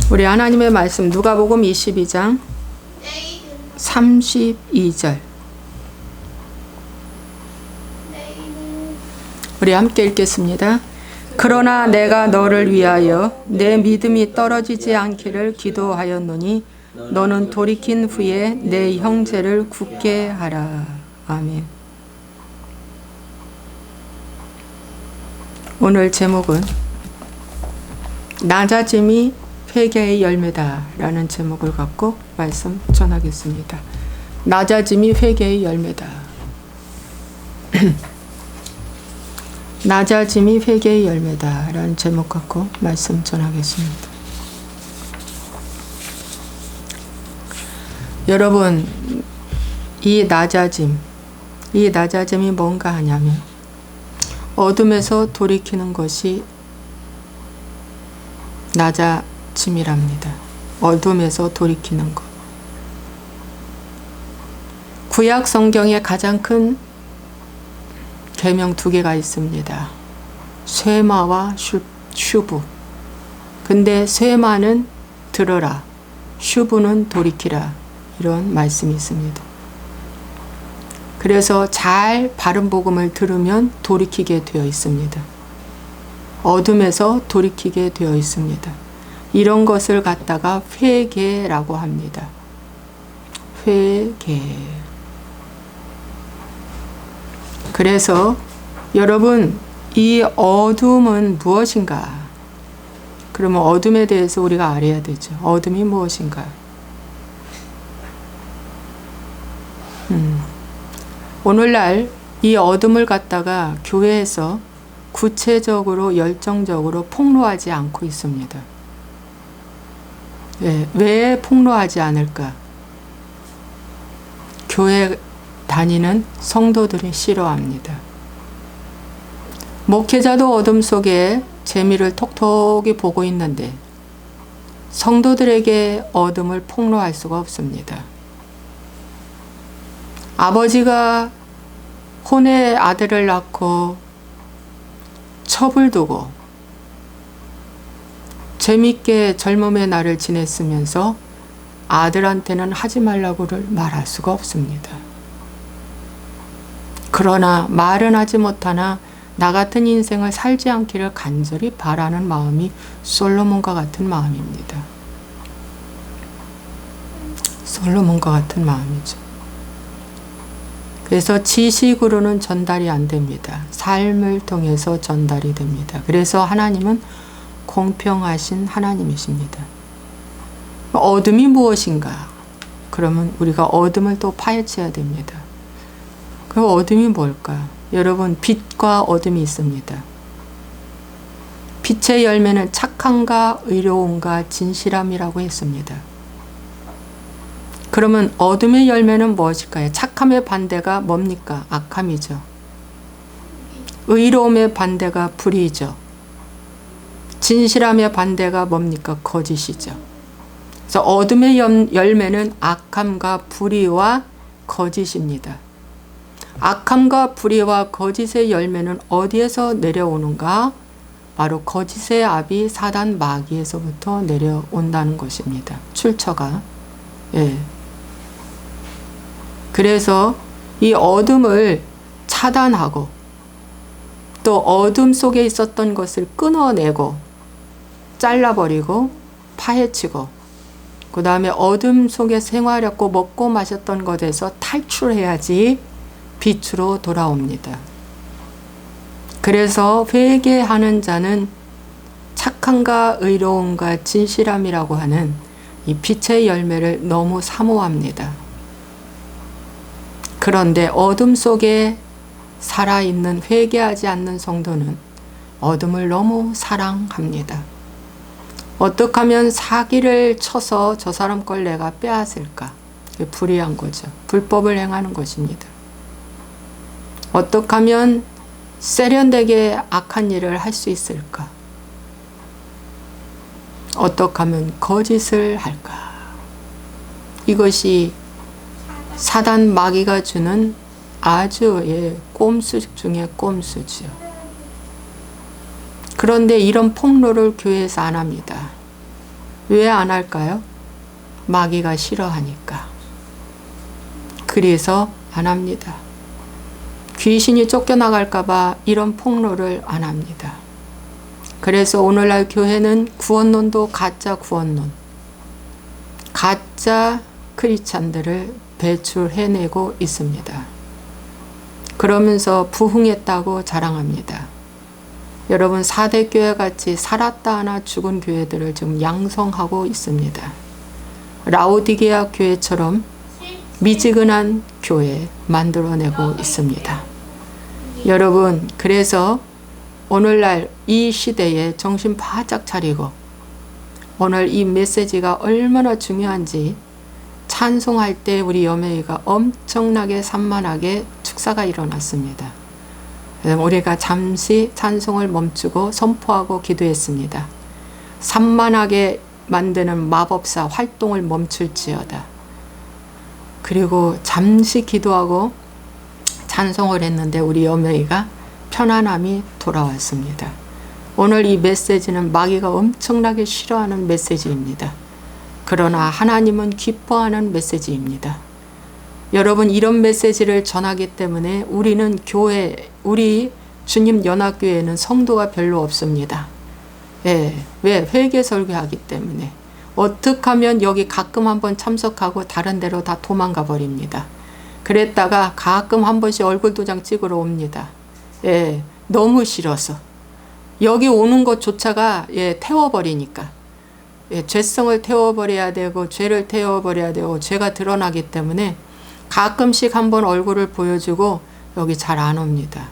우리 하나님의 말씀 누가복음 22장 32절 우리 함께 읽겠습니다. 그러나 내가 너를 위하여 내 믿음이 떨어지지 않기를 기도하였노니 너는 돌이킨 후에 내 형제를 굳게 하라. 아멘. 오늘 제목은 낮아짐이 회개의 열매다 라는 제목을 갖고 말씀 전하겠습니다. 낮아짐이 회개의 열매다. 낮아짐이 회개의 열매다 라는 제목 갖고 말씀 전하겠습니다. 여러분, 이 낮아짐이 뭔가 하냐면 어둠에서 돌이키는 것이 낮아짐이랍니다. 어둠에서 돌이키는 것. 구약 성경에 가장 큰 계명 2개가 있습니다. 쇠마와 슈브. 근데 쇠마는 들어라, 슈브는 돌이키라, 이런 말씀이 있습니다. 그래서 잘 바른 복음을 들으면 돌이키게 되어 있습니다. 어둠에서 돌이키게 되어 있습니다. 이런 것을 갖다가 회개라고 합니다. 회개. 그래서 여러분, 이 어둠은 무엇인가? 그러면 어둠에 대해서 우리가 알아야 되죠. 어둠이 무엇인가? 오늘날 이 어둠을 갖다가 교회에서 구체적으로 열정적으로 폭로하지 않고 있습니다. 왜 폭로하지 않을까? 교회 다니는 성도들이 싫어합니다. 목회자도 어둠 속에 재미를 톡톡히 보고 있는데 성도들에게 어둠을 폭로할 수가 없습니다. 아버지가 혼의 아들을 낳고 첩을 두고 재밌게 젊음의 날을 지냈으면서 아들한테는 하지 말라고를 말할 수가 없습니다. 그러나 말은 하지 못하나 나 같은 인생을 살지 않기를 간절히 바라는 마음이 솔로몬과 같은 마음입니다. 솔로몬과 같은 마음이죠. 그래서 지식으로는 전달이 안 됩니다. 삶을 통해서 전달이 됩니다. 그래서 하나님은 공평하신 하나님이십니다. 어둠이 무엇인가? 그러면 우리가 어둠을 또 파헤쳐야 됩니다. 그 어둠이 뭘까? 여러분, 빛과 어둠이 있습니다. 빛의 열매는 착함과 의로움과 진실함이라고 했습니다. 그러면 어둠의 열매는 무엇일까요? 착함의 반대가 뭡니까? 악함이죠. 의로움의 반대가 불의죠. 진실함의 반대가 뭡니까? 거짓이죠. 그래서 어둠의 열매는 악함과 불의와 거짓입니다. 악함과 불의와 거짓의 열매는 어디에서 내려오는가? 바로 거짓의 아비 사단 마귀에서부터 내려온다는 것입니다. 출처가. 그래서 이 어둠을 차단하고 또 어둠 속에 있었던 것을 끊어내고 잘라버리고 파헤치고 그 다음에 어둠 속에 생활했고 먹고 마셨던 것에서 탈출해야지 빛으로 돌아옵니다. 그래서 회개하는 자는 착함과 의로움과 진실함이라고 하는 이 빛의 열매를 너무 사모합니다. 그런데 어둠 속에 살아있는 회개하지 않는 성도는 어둠을 너무 사랑합니다. 어떻게 하면 사기를 쳐서 저 사람 걸 내가 빼앗을까? 불의한 거죠. 불법을 행하는 것입니다. 어떻게 하면 세련되게 악한 일을 할 수 있을까? 어떻게 하면 거짓을 할까? 이것이 사단 마귀가 주는 아주 꼼수 중에 꼼수죠. 그런데 이런 폭로를 교회에서 안 합니다. 왜 안 할까요? 마귀가 싫어하니까. 그래서 안 합니다. 귀신이 쫓겨나갈까봐 이런 폭로를 안 합니다. 그래서 오늘날 교회는 구원론도 가짜 구원론, 가짜 크리스찬들을 배출해내고 있습니다. 그러면서 부흥했다고 자랑합니다. 여러분, 4대 교회 같이 살았다 하나 죽은 교회들을 지금 양성하고 있습니다. 라오디게아 교회처럼 미지근한 교회 만들어내고 있습니다. 여러분, 그래서 오늘날 이 시대에 정신 바짝 차리고 오늘 이 메시지가 얼마나 중요한지 찬송할 때 우리 여매이가 엄청나게 산만하게 축사가 일어났습니다. 우리가 잠시 찬송을 멈추고 선포하고 기도했습니다. 산만하게 만드는 마법사 활동을 멈출지어다. 그리고 잠시 기도하고 찬송을 했는데 우리 여매이가 편안함이 돌아왔습니다. 오늘 이 메시지는 마귀가 엄청나게 싫어하는 메시지입니다. 그러나 하나님은 기뻐하는 메시지입니다. 여러분, 이런 메시지를 전하기 때문에 우리는 교회, 우리 주님 연합교회는 성도가 별로 없습니다. 예, 왜? 회개 설교하기 때문에. 어떻게 하면 여기 가끔 한번 참석하고 다른 데로 다 도망가 버립니다. 그랬다가 가끔 한 번씩 얼굴 도장 찍으러 옵니다. 예, 너무 싫어서. 여기 오는 것조차가 태워버리니까. 죄성을 태워버려야 되고 죄를 태워버려야 되고 죄가 드러나기 때문에 가끔씩 한번 얼굴을 보여주고 여기 잘 안 옵니다.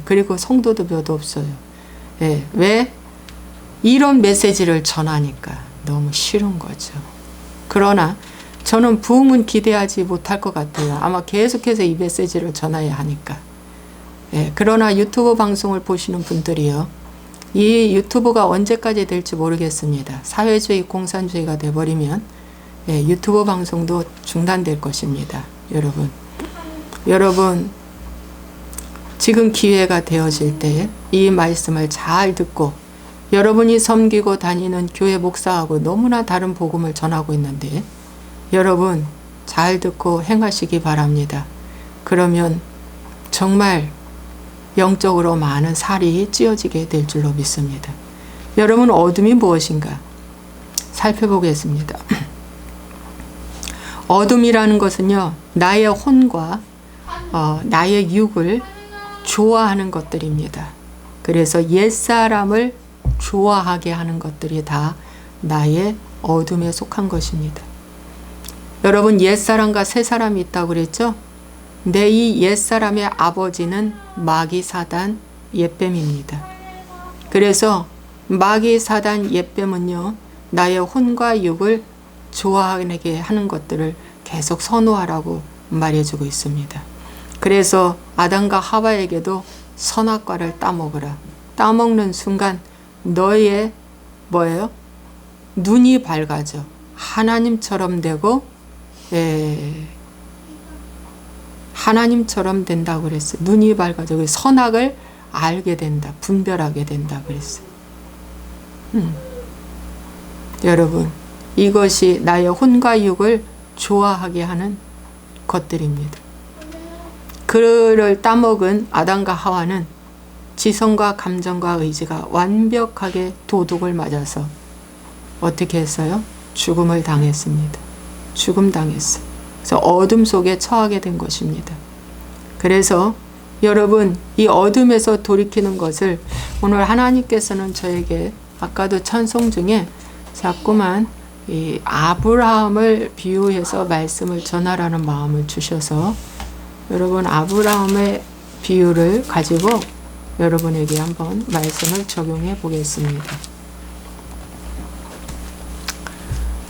그리고 성도도 몇 없어요. 왜? 이런 메시지를 전하니까 너무 싫은 거죠. 그러나 저는 부흥은 기대하지 못할 것 같아요. 아마 계속해서 이 메시지를 전해야 하니까. 그러나 유튜브 방송을 보시는 분들이요, 이 유튜브가 언제까지 될지 모르겠습니다. 사회주의 공산주의가 돼버리면 유튜브 방송도 중단될 것입니다. 여러분 지금 기회가 되어질 때 이 말씀을 잘 듣고, 여러분이 섬기고 다니는 교회 목사하고 너무나 다른 복음을 전하고 있는데 여러분 잘 듣고 행하시기 바랍니다. 그러면 정말 영적으로 많은 살이 찌어지게 될 줄로 믿습니다. 여러분, 어둠이 무엇인가 살펴보겠습니다. 어둠이라는 것은요, 나의 혼과 나의 육을 좋아하는 것들입니다. 그래서 옛사람을 좋아하게 하는 것들이 다 나의 어둠에 속한 것입니다. 여러분, 옛사람과 새사람이 있다고 그랬죠? 내 이 옛사람의 아버지는 마귀 사단 옛뱀입니다. 그래서 마귀 사단 옛뱀은요, 나의 혼과 육을 좋아하게 하는 것들을 계속 선호하라고 말해주고 있습니다. 그래서 아담과 하와에게도 선악과를 따먹으라. 따먹는 순간 너의 뭐예요? 눈이 밝아져. 하나님처럼 되고 하나님처럼 된다고 그랬어요. 눈이 밝아져. 선악을 알게 된다. 분별하게 된다 그랬어요. 여러분, 이것이 나의 혼과 육을 좋아하게 하는 것들입니다. 그를 따먹은 아담과 하와는 지성과 감정과 의지가 완벽하게 도둑을 맞아서 어떻게 했어요? 죽음을 당했습니다. 죽음 당했어요. 그래서 어둠 속에 처하게 된 것입니다. 그래서 여러분, 이 어둠에서 돌이키는 것을 오늘 하나님께서는 저에게 아까도 찬송 중에 자꾸만 이 아브라함을 비유해서 말씀을 전하라는 마음을 주셔서 여러분, 아브라함의 비유를 가지고 여러분에게 한번 말씀을 적용해 보겠습니다.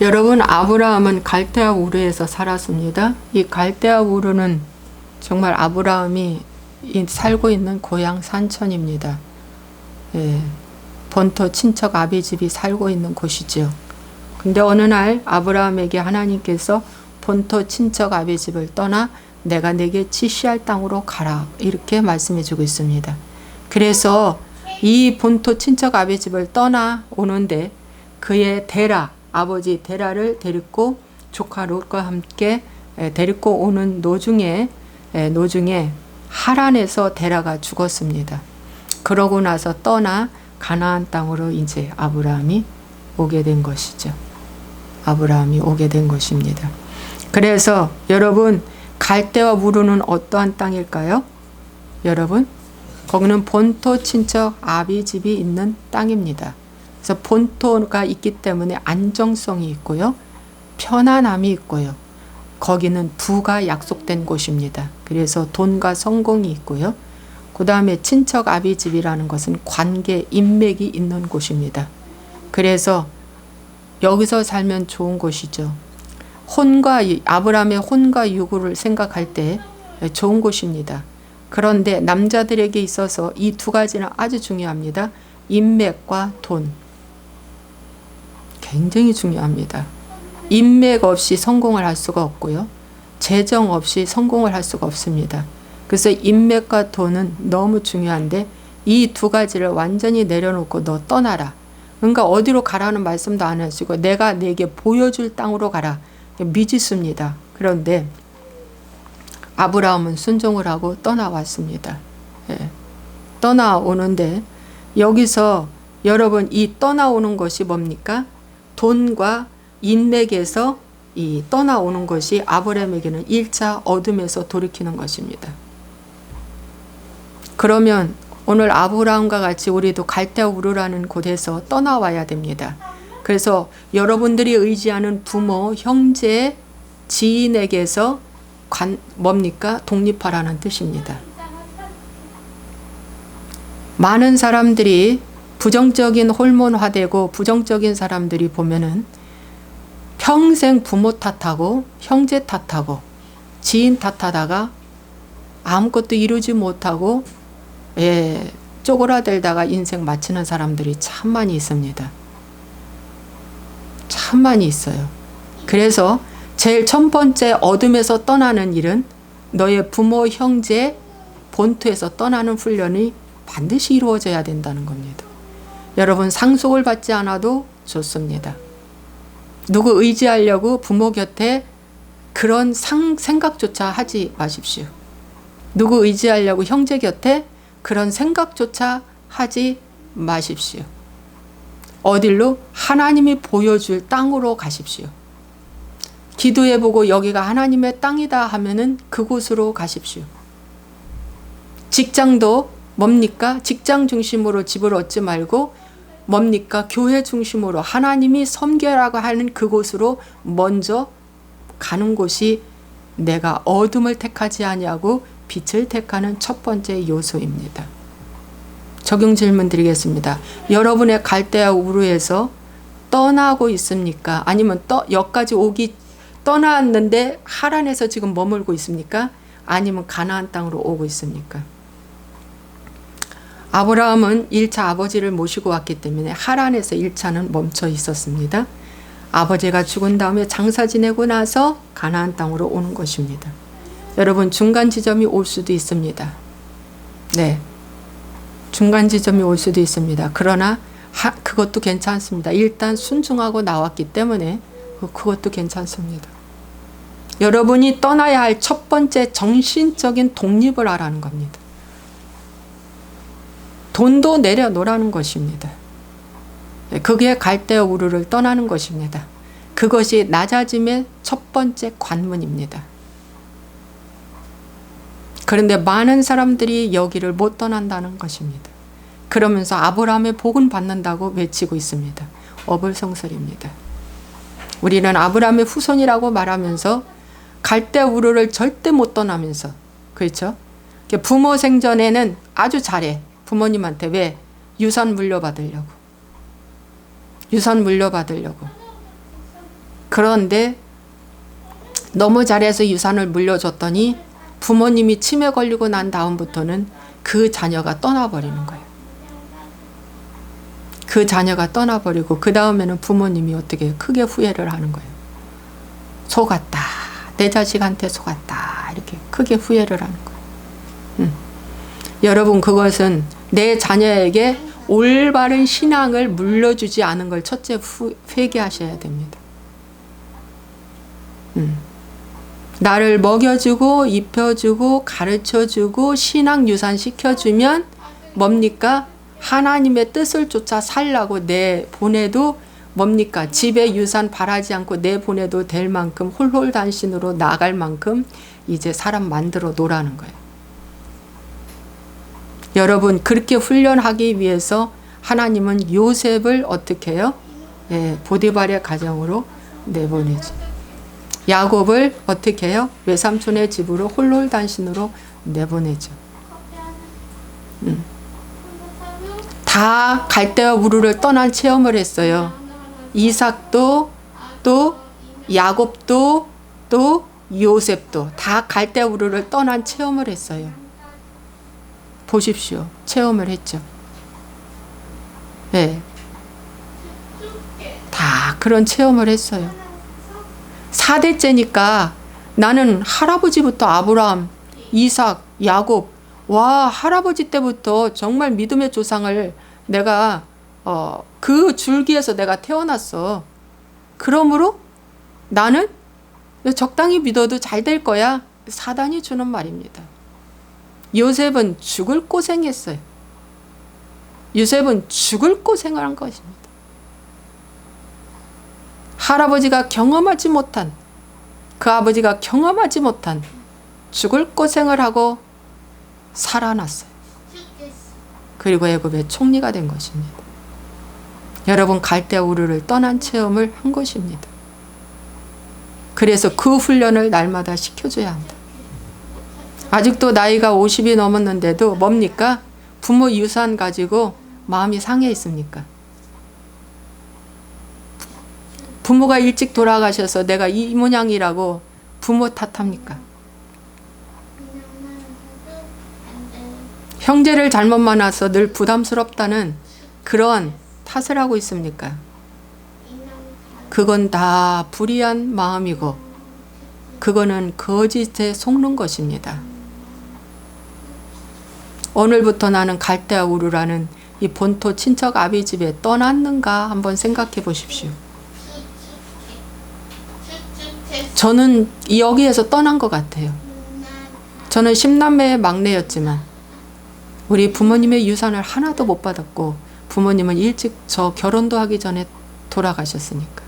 여러분, 아브라함은 갈대아 우르에서 살았습니다. 이 갈대아 우르는 정말 아브라함이 살고 있는 고향 산천입니다. 본토 친척 아비집이 살고 있는 곳이죠. 근데 어느 날 아브라함에게 하나님께서 본토 친척 아비집을 떠나 내가 내게 지시할 땅으로 가라, 이렇게 말씀해 주고 있습니다. 그래서 이 본토 친척 아비집을 떠나 오는데 그의 데라, 아버지 데라를 데리고 조카 롯과 함께 데리고 오는 노중에 하란에서 데라가 죽었습니다. 그러고 나서 떠나 가나안 땅으로 이제 아브라함이 오게 된 것이죠. 아브라함이 오게 된 것입니다. 그래서 여러분, 갈대와 우르는 어떠한 땅일까요? 여러분, 거기는 본토 친척 아비집이 있는 땅입니다. 그래서 본토가 있기 때문에 안정성이 있고요. 편안함이 있고요. 거기는 부가 약속된 곳입니다. 그래서 돈과 성공이 있고요. 그 다음에 친척 아비집이라는 것은 관계, 인맥이 있는 곳입니다. 그래서 여기서 살면 좋은 곳이죠. 아브라함의 혼과 유구를 생각할 때 좋은 곳입니다. 그런데 남자들에게 있어서 이 두 가지는 아주 중요합니다. 인맥과 돈. 굉장히 중요합니다. 인맥 없이 성공을 할 수가 없고요. 재정 없이 성공을 할 수가 없습니다. 그래서 인맥과 돈은 너무 중요한데 이 두 가지를 완전히 내려놓고 너 떠나라. 그러니까 어디로 가라는 말씀도 안 하시고 내가 내게 보여줄 땅으로 가라. 미지수입니다. 그런데 아브라함은 순종을 하고 떠나왔습니다. 예. 떠나오는데 여기서 여러분 이 떠나오는 것이 뭡니까? 돈과 인맥에서 이 떠나오는 것이 아브라함에게는 1차 어둠에서 돌이키는 것입니다. 그러면 오늘 아브라함과 같이 우리도 갈대아 우르라는 곳에서 떠나와야 됩니다. 그래서 여러분들이 의지하는 부모, 형제, 지인에게서 뭡니까? 독립하라는 뜻입니다. 많은 사람들이 부정적인 호르몬화되고 부정적인 사람들이 보면은 평생 부모 탓하고 형제 탓하고 지인 탓하다가 아무것도 이루지 못하고 쪼그라들다가 인생 마치는 사람들이 참 많이 있습니다. 참 많이 있어요. 그래서 제일 첫 번째 어둠에서 떠나는 일은 너의 부모, 형제, 본토에서 떠나는 훈련이 반드시 이루어져야 된다는 겁니다. 여러분 상속을 받지 않아도 좋습니다. 누구 의지하려고 부모 곁에 그런 생각조차 하지 마십시오. 누구 의지하려고 형제 곁에 그런 생각조차 하지 마십시오. 어딜로? 하나님이 보여줄 땅으로 가십시오. 기도해보고 여기가 하나님의 땅이다 하면은 그곳으로 가십시오. 직장도 뭡니까? 직장 중심으로 집을 얻지 말고 뭡니까? 교회 중심으로 하나님이 섬겨라고 하는 그곳으로 먼저 가는 곳이 내가 어둠을 택하지 아니하고 빛을 택하는 첫 번째 요소입니다. 적용 질문 드리겠습니다. 여러분의 갈대아 우르에서 떠나고 있습니까? 아니면 여기까지 떠나왔는데 하란에서 지금 머물고 있습니까? 아니면 가나안 땅으로 오고 있습니까? 아브라함은 1차 아버지를 모시고 왔기 때문에 하란에서 1차는 멈춰 있었습니다. 아버지가 죽은 다음에 장사 지내고 나서 가나안 땅으로 오는 것입니다. 여러분 중간 지점이 올 수도 있습니다. 네, 중간 지점이 올 수도 있습니다. 그러나 그것도 괜찮습니다. 일단 순종하고 나왔기 때문에 그것도 괜찮습니다. 여러분이 떠나야 할 첫 번째 정신적인 독립을 하라는 겁니다. 돈도 내려놓으라는 것입니다. 그게 갈대아 우르를 떠나는 것입니다. 그것이 낮아짐의 첫 번째 관문입니다. 그런데 많은 사람들이 여기를 못 떠난다는 것입니다. 그러면서 아브라함의 복은 받는다고 외치고 있습니다. 어불성설입니다. 우리는 아브라함의 후손이라고 말하면서 갈대아 우르를 절대 못 떠나면서, 그렇죠? 부모 생전에는 아주 잘해. 부모님한테 왜? 유산 물려받으려고. 유산 물려받으려고. 그런데 너무 잘해서 유산을 물려줬더니 부모님이 치매 걸리고 난 다음부터는 그 자녀가 떠나버리는 거예요. 그 자녀가 떠나버리고 그 다음에는 부모님이 어떻게 크게 후회를 하는 거예요. 속았다. 내 자식한테 속았다. 이렇게 크게 후회를 하는 거예요. 여러분 그것은 내 자녀에게 올바른 신앙을 물려주지 않은 걸 첫째 회개하셔야 됩니다. 나를 먹여주고 입혀주고 가르쳐주고 신앙 유산 시켜주면 뭡니까? 하나님의 뜻을 쫓아 살라고 내보내도 뭡니까? 집에 유산 바라지 않고 내보내도 될 만큼 홀홀단신으로 나갈 만큼 이제 사람 만들어 놓으라는 거예요. 여러분 그렇게 훈련하기 위해서 하나님은 요셉을 어떻게 해요? 보디발의 가정으로 내보내죠. 야곱을 어떻게 해요? 외삼촌의 집으로 홀홀단신으로 내보내죠. 다 갈대와 우르를 떠난 체험을 했어요. 이삭도 또 야곱도 또 요셉도 다 갈대와 우르를 떠난 체험을 했어요. 보십시오. 체험을 했죠. 네. 다 그런 체험을 했어요. 4대째니까 나는 할아버지부터 아브라함, 이삭, 야곱, 와 할아버지 때부터 정말 믿음의 조상을 내가 그 줄기에서 내가 태어났어. 그러므로 나는 적당히 믿어도 잘 될 거야. 사단이 주는 말입니다. 요셉은 죽을 고생했어요. 요셉은 죽을 고생을 한 것입니다. 할아버지가 경험하지 못한 그 아버지가 경험하지 못한 죽을 고생을 하고 살아났어요. 그리고 애굽의 총리가 된 것입니다. 여러분 갈대아 우르를 떠난 체험을 한 것입니다. 그래서 그 훈련을 날마다 시켜줘야 한다. 아직도 나이가 50이 넘었는데도 뭡니까? 부모 유산 가지고 마음이 상해 있습니까? 부모가 일찍 돌아가셔서 내가 이 모양이라고 부모 탓합니까? 형제를 잘못 만나서 늘 부담스럽다는 그런 탓을 하고 있습니까? 그건 다 불의한 마음이고 그거는 거짓에 속는 것입니다. 오늘부터 나는 갈대아 우르라는 이 본토 친척 아비 집에 떠났는가 한번 생각해 보십시오. 저는 여기에서 떠난 것 같아요. 저는 10남매의 막내였지만 우리 부모님의 유산을 하나도 못 받았고 부모님은 일찍 저 결혼도 하기 전에 돌아가셨으니까.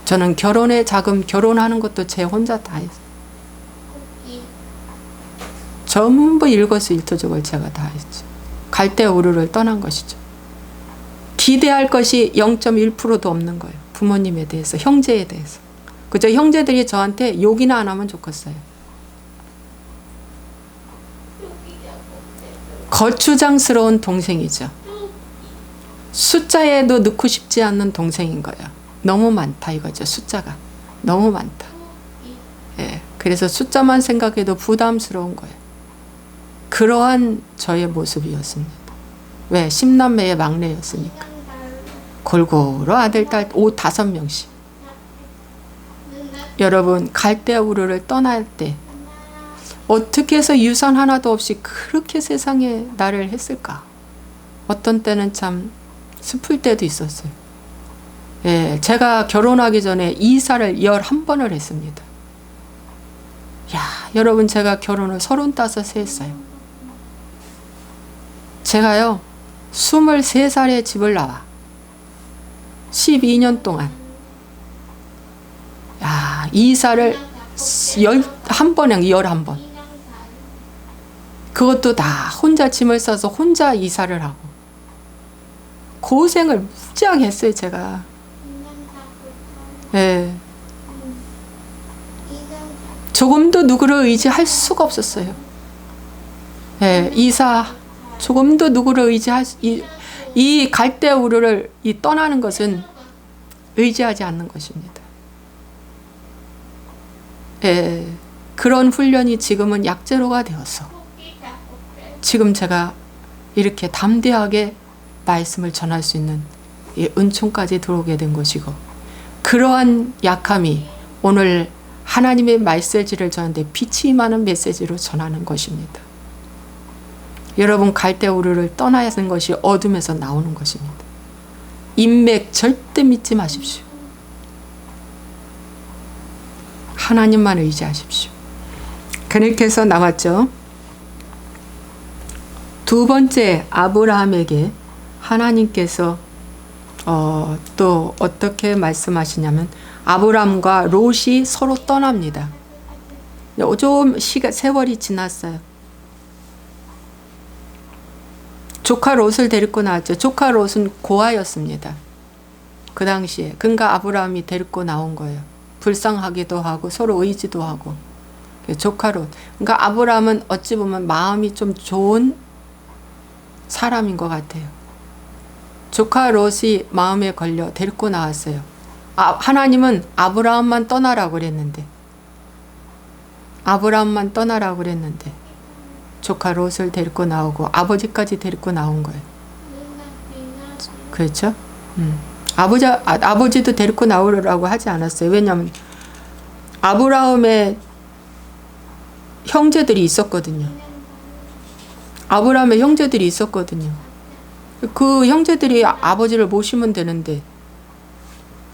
저는 결혼의 자금 결혼하는 것도 제 혼자 다 했어요. 전부 일거수일투족을 제가 다 했죠. 갈대아 우르를 떠난 것이죠. 기대할 것이 0.1%도 없는 거예요. 부모님에 대해서, 형제에 대해서. 그저 형제들이 저한테 욕이나 안 하면 좋겠어요. 거추장스러운 동생이죠. 숫자에도 넣고 싶지 않는 동생인 거예요. 너무 많다 이거죠. 숫자가 너무 많다. 예, 그래서 숫자만 생각해도 부담스러운 거예요. 그러한 저의 모습이었습니다. 왜? 10남매의 막내였으니까. 골고루 아들, 딸 5-5명씩. 여러분 갈대아 우르를 떠날 때 어떻게 해서 유산 하나도 없이 그렇게 세상에 나를 했을까? 어떤 때는 참 슬플 때도 있었어요. 예, 제가 결혼하기 전에 이사를 11번을 했습니다. 야, 여러분 제가 결혼을 35세 했어요. 제가요 23살에 집을 나와 12년 동안 야, 이사를 11번이야 11번. 그것도 다 혼자 짐을 싸서 혼자 이사를 하고 고생을 무지하게 했어요 제가. 예. 조금도 누구를 의지할 수가 없었어요. 예, 이사 조금도 누구를 의지할 이 갈대아 우르를 이 떠나는 것은 의지하지 않는 것입니다. 예, 그런 훈련이 지금은 약제로가 되어서 지금 제가 이렇게 담대하게 말씀을 전할 수 있는 이 은총까지 들어오게 된 것이고 그러한 약함이 오늘 하나님의 메시지를 저한테 빛이 임하는 메시지로 전하는 것입니다. 여러분 갈대우르를 떠나야 하는 것이 어둠에서 나오는 것입니다. 인맥 절대 믿지 마십시오. 하나님만 의지하십시오. 그렇게 해서 나왔죠. 두 번째 아브라함에게 하나님께서 또 어떻게 말씀하시냐면 아브라함과 롯이 서로 떠납니다. 좀 세월이 지났어요. 조카 롯을 데리고 나왔죠. 조카 롯은 고아였습니다. 그 당시에. 그러니까 아브라함이 데리고 나온 거예요. 불쌍하기도 하고 서로 의지도 하고. 조카 롯. 그러니까 아브라함은 어찌 보면 마음이 좀 좋은 사람인 것 같아요. 조카 롯이 마음에 걸려 데리고 나왔어요. 하나님은 아브라함만 떠나라고 그랬는데 조카 롯을 데리고 나오고 아버지까지 데리고 나온 거예요. 그렇죠? 아버지도 데리고 나오라고 하지 않았어요. 왜냐하면 아브라함의 형제들이 있었거든요. 그 형제들이 아버지를 모시면 되는데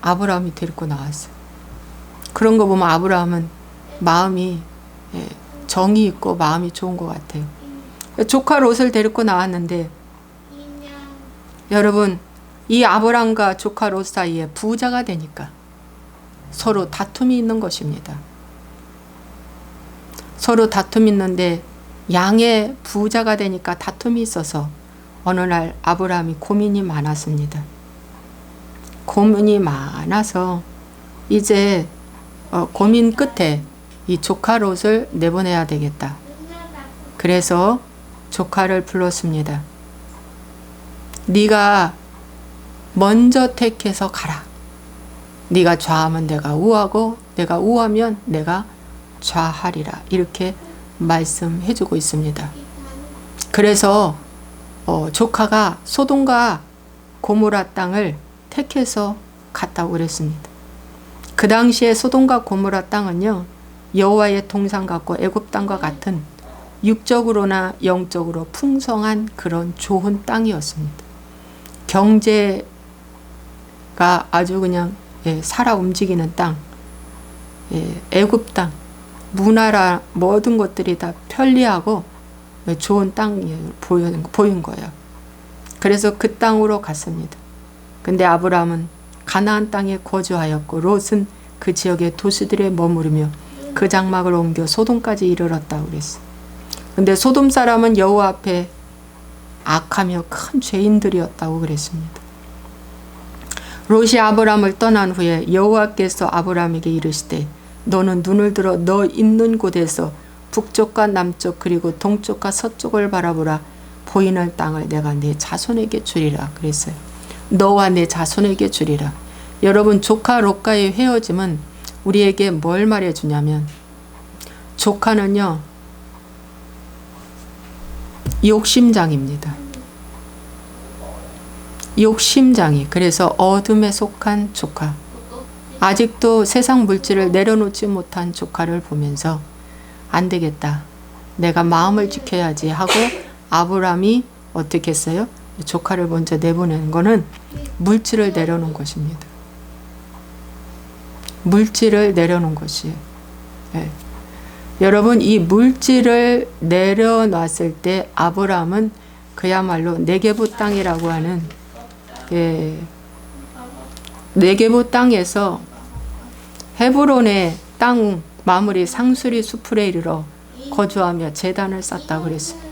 아브라함이 데리고 나왔어요. 그런 거 보면 아브라함은 마음이 정이 있고 마음이 좋은 것 같아요. 조카 롯을 데리고 나왔는데 여러분 이 아브라함과 조카 롯 사이에 부자가 되니까 서로 다툼이 있는 것입니다. 서로 다툼이 있는데 양의 부자가 되니까 다툼이 있어서 어느 날 아브라함이 고민이 많았습니다. 고민이 많아서 이제 고민 끝에 이 조카 롯을 내보내야 되겠다. 그래서 조카를 불렀습니다. 네가 먼저 택해서 가라. 네가 좌하면 내가 우하고 내가 우하면 내가 좌하리라. 이렇게 말씀해주고 있습니다. 그래서 조카가 소돔과 고모라 땅을 택해서 갔다고 그랬습니다. 그 당시에 소돔과 고모라 땅은요 여호와의 동산 같고 애굽 땅과 같은 육적으로나 영적으로 풍성한 그런 좋은 땅이었습니다. 경제가 아주 그냥 살아 움직이는 땅, 애굽 땅, 문화라 모든 것들이 다 편리하고 좋은 땅이 보인 거예요. 그래서 그 땅으로 갔습니다. 근데 아브라함은 가나안 땅에 거주하였고 롯은 그 지역의 도시들에 머무르며 그 장막을 옮겨 소돔까지 이르렀다고 그랬어요. 근데 소돔 사람은 여호와 앞에 악하며 큰 죄인들이었다고 그랬습니다. 롯이 아브라함을 떠난 후에 여호와께서 아브라함에게 이르시되 너는 눈을 들어 너 있는 곳에서 북쪽과 남쪽 그리고 동쪽과 서쪽을 바라보라. 보이는 땅을 내가 내 자손에게 주리라 그랬어요. 너와 내 자손에게 주리라. 여러분 조카 롯과의 헤어짐은 우리에게 뭘 말해주냐면 조카는요 욕심장입니다. 욕심장이. 그래서 어둠에 속한 조카, 아직도 세상 물질을 내려놓지 못한 조카를 보면서 안 되겠다, 내가 마음을 지켜야지 하고 아브라함이 어떻게 했어요? 조카를 먼저 내보내는 거는 물질을 내려놓은 것입니다. 물질을 내려놓은 것이에요. 네. 여러분 이 물질을 내려놨을 때 아브라함은 그야말로 네게부 땅이라고 하는 네게부 땅에서 헤브론의 땅 마무리 상수리 수풀에 이르러 거주하며 제단을 쌓았다고 그랬습니다.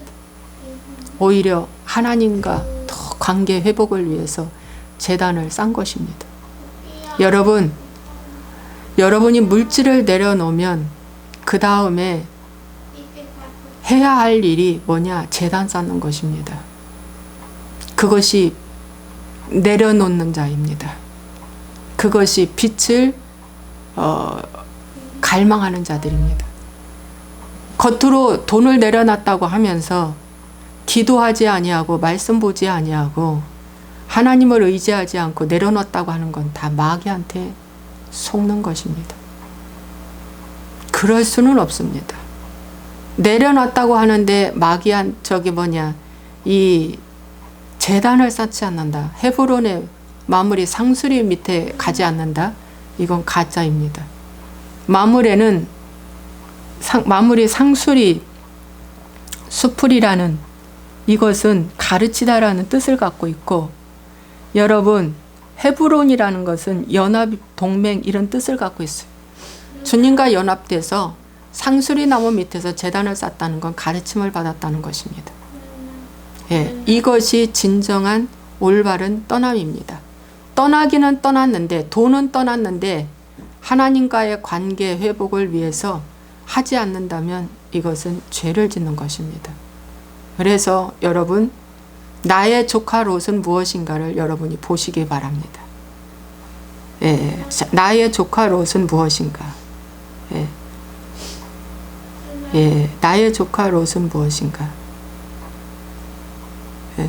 오히려 하나님과 더 관계 회복을 위해서 제단을 쌓은 것입니다. 여러분이 물질을 내려놓으면 그 다음에 해야 할 일이 뭐냐? 제단 쌓는 것입니다. 그것이 내려놓는 자입니다. 그것이 빛을 갈망하는 자들입니다. 겉으로 돈을 내려놨다고 하면서 기도하지 아니하고 말씀 보지 아니하고 하나님을 의지하지 않고 내려놨다고 하는 건 다 마귀한테 속는 것입니다. 그럴 수는 없습니다. 내려놨다고 하는데 마귀한 저기 뭐냐 이 제단을 쌓지 않는다. 헤브론의 마물이 상수리 밑에 가지 않는다. 이건 가짜입니다. 마물이 상수리 수풀이라는 이것은 가르치다라는 뜻을 갖고 있고, 여러분 헤브론이라는 것은 연합, 동맹 이런 뜻을 갖고 있어요. 주님과 연합돼서 상수리 나무 밑에서 제단을 쌓았다는 건 가르침을 받았다는 것입니다. 예, 이것이 진정한 올바른 떠남입니다. 떠나기는 떠났는데, 돈은 떠났는데 하나님과의 관계 회복을 위해서 하지 않는다면 이것은 죄를 짓는 것입니다. 그래서 여러분, 나의 조카 롯은 무엇인가를 여러분이 보시기 바랍니다. 예, 나의 조카 롯은 무엇인가? 예, 예, 나의 조카 롯은 무엇인가? 예.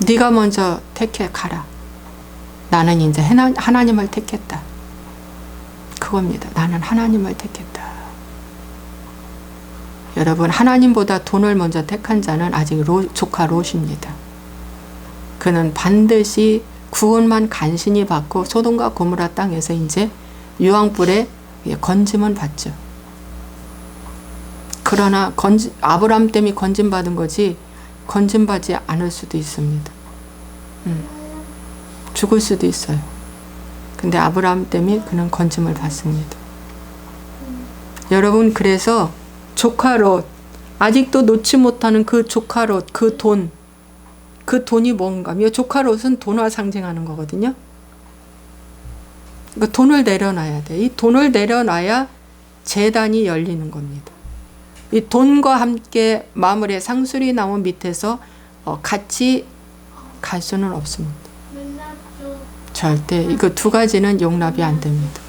네가 먼저 택해 가라. 나는 이제 하나님을 택했다. 그겁니다. 나는 하나님을 택했다. 여러분, 하나님보다 돈을 먼저 택한 자는 아직 조카 롯입니다. 그는 반드시 구원만 간신히 받고 소돔과 고모라 땅에서 이제 유황불에 건짐은 받죠. 그러나 아브라함 때문에 건짐받은 거지 건짐받지 않을 수도 있습니다. 죽을 수도 있어요. 근데 아브라함 때문에 그는 건짐을 받습니다. 여러분, 그래서 조카 롯, 아직도 놓지 못하는 그 조카 롯, 그 돈이 뭔가? 조카 롯은 돈을 상징하는 거거든요. 그러니까 돈을 내려놔야 돼. 이 돈을 내려놔야 제단이 열리는 겁니다. 이 돈과 함께 마물의 상수리 나무 밑에서 같이 갈 수는 없습니다. 절대 이거 두 가지는 용납이 안 됩니다.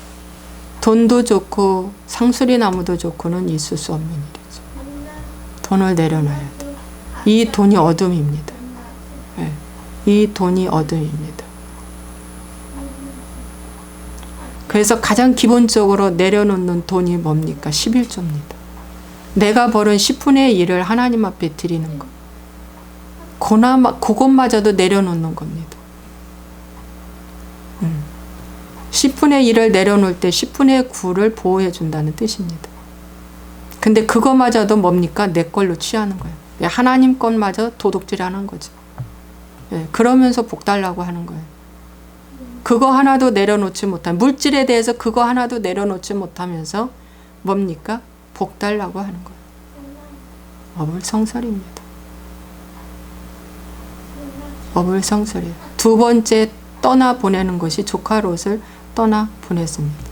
돈도 좋고 상수리 나무도 좋고는 있을 수 없는 일이죠. 돈을 내려놔야 돼. 이 돈이 어둠입니다. 네. 이 돈이 어둠입니다. 그래서 가장 기본적으로 내려놓는 돈이 뭡니까? 11조입니다. 내가 벌은 10분의 1을 하나님 앞에 드리는 것. 그것마저도 내려놓는 겁니다. 10분의 1을 내려놓을 때 10분의 9를 보호해 준다는 뜻입니다. 근데 그거마저도 뭡니까? 내 걸로 취하는 거예요. 하나님 것마저 도둑질하는 거죠. 예, 그러면서 복 달라고 하는 거예요. 그거 하나도 내려놓지 못한, 물질에 대해서 그거 하나도 내려놓지 못하면서 뭡니까? 복 달라고 하는 거예요. 어불성설입니다. 어불성설이에요. 두 번째 떠나보내는 것이 조카 롯을 떠나보냈습니다.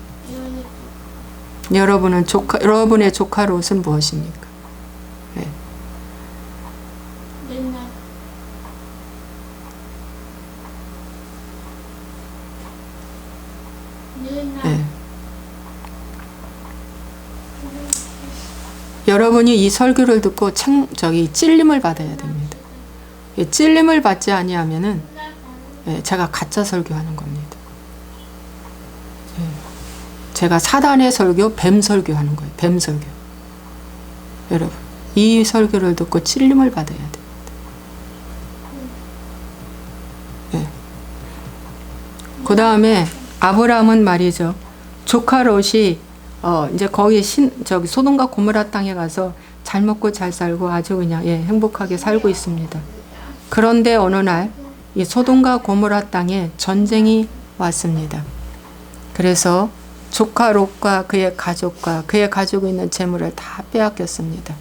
여러분의 조카 롯은 무엇입니까? 네. 네. 여러분이 이 설교를 듣고 찔림을 받아야 됩니다. 찔림을 받지 아니하면은 제가 가짜 설교하는 겁니다. 제가 사단의 설교, 뱀 설교하는 거예요. 뱀 설교. 여러분, 이 설교를 듣고 찔림을 받아야 됩니다. 그 다음에 아브라함은 말이죠. 조카 롯이 이제 거기 소돔과 고모라 땅에 가서 잘 먹고 잘 살고 아주 그냥 행복하게 살고 있습니다. 그런데 어느 날 이 소돔과 고모라 땅에 전쟁이 왔습니다. 그래서 조카 롯과 그의 가족과 그의 가지고 있는 재물을 다 빼앗겼습니다.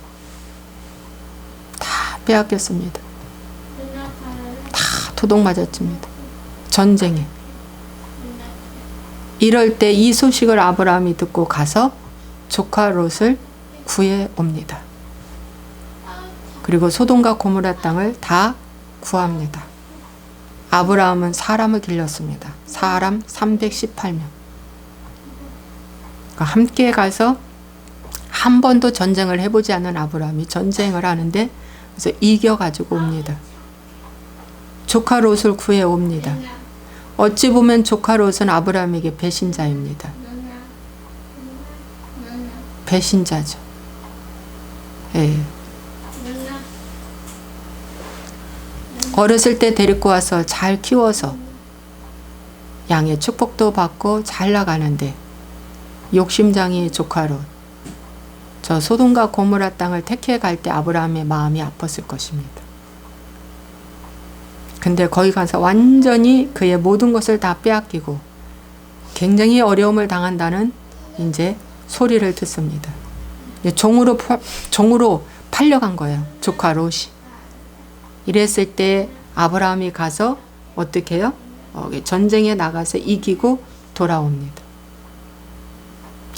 다 빼앗겼습니다. 다 도둑맞았습니다. 전쟁에. 이럴 때 이 소식을 아브라함이 듣고 가서 조카 롯을 구해 옵니다. 그리고 소돔과 고모라 땅을 다 구합니다. 아브라함은 사람을 길렀습니다. 사람 318명. 함께 가서 한 번도 전쟁을 해보지 않은 아브라함이 전쟁을 하는데 그래서 이겨가지고 옵니다. 조카 롯을 구해 옵니다. 어찌 보면 조카 롯은 아브라함에게 배신자입니다. 배신자죠. 예. 어렸을 때 데리고 와서 잘 키워서 양의 축복도 받고 잘 나가는데 욕심장이 조카 롯, 저 소돔과 고모라 땅을 택해 갈 때 아브라함의 마음이 아팠을 것입니다. 근데 거기 가서 완전히 그의 모든 것을 다 빼앗기고 굉장히 어려움을 당한다는 이제 소리를 듣습니다. 종으로 팔려간 거예요. 조카 롯이. 이랬을 때 아브라함이 가서 어떻게 해요? 전쟁에 나가서 이기고 돌아옵니다.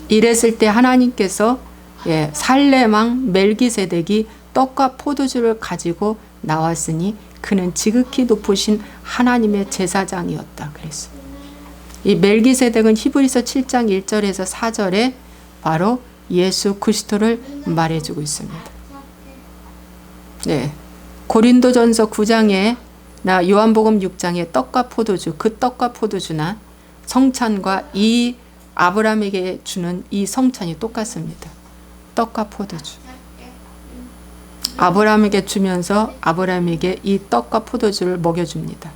이랬을 때 하나님께서 살렘왕 멜기세덱이 떡과 포도주를 가지고 나왔으니 그는 지극히 높으신 하나님의 제사장이었다 그랬어요. 이 멜기세덱은 히브리서 7장 1절에서 4절에 바로 예수 그리스도를 말해주고 있습니다. 네. 고린도전서 9장에 나 요한복음 6장에 떡과 포도주, 그 떡과 포도주나 성찬과 이 아브라함에게 주는 이 성찬이 똑같습니다. 떡과 포도주. 아브라함에게 주면서 아브라함에게 이 떡과 포도주를 먹여줍니다.